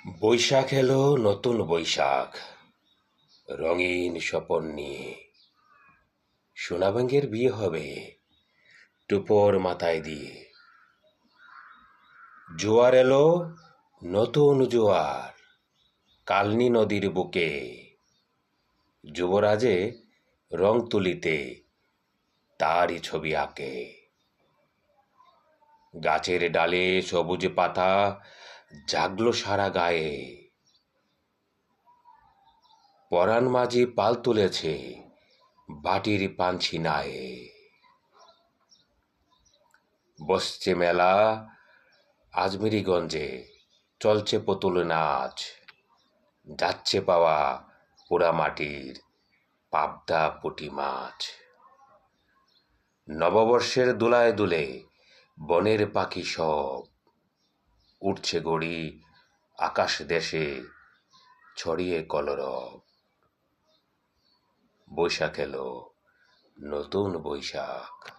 বৈশাখ এলো, নতুন বৈশাখ, রঙিন স্বপন নিয়ে। সোনাভাঙ্গের বিয়ে হবে টুপর মাথায় দিয়ে। জোয়ার এলো, নতুন জোয়ার, কালনী নদীর বুকে। যুবরাজে রং তুলিতে তারই ছবি আঁকে। গাছের ডালে সবুজ পাতা জাগলো সারা গায়ে। পরাণ মাঝি পাল তুলেছে বাটির পানছি নায়ে। বসছে মেলা আজমেরিগঞ্জে, চলছে পুতুল নাচ, যাচ্ছে পাওয়া পোড়া মাটির পাবদা পুঁটি মাছ। নববর্ষের দোলায় দুলে বনের পাখি সব, উঠছে গড়ি আকাশ দেশে ছড়িয়ে কলরব। বৈশাখ এলো, নতুন বৈশাখ।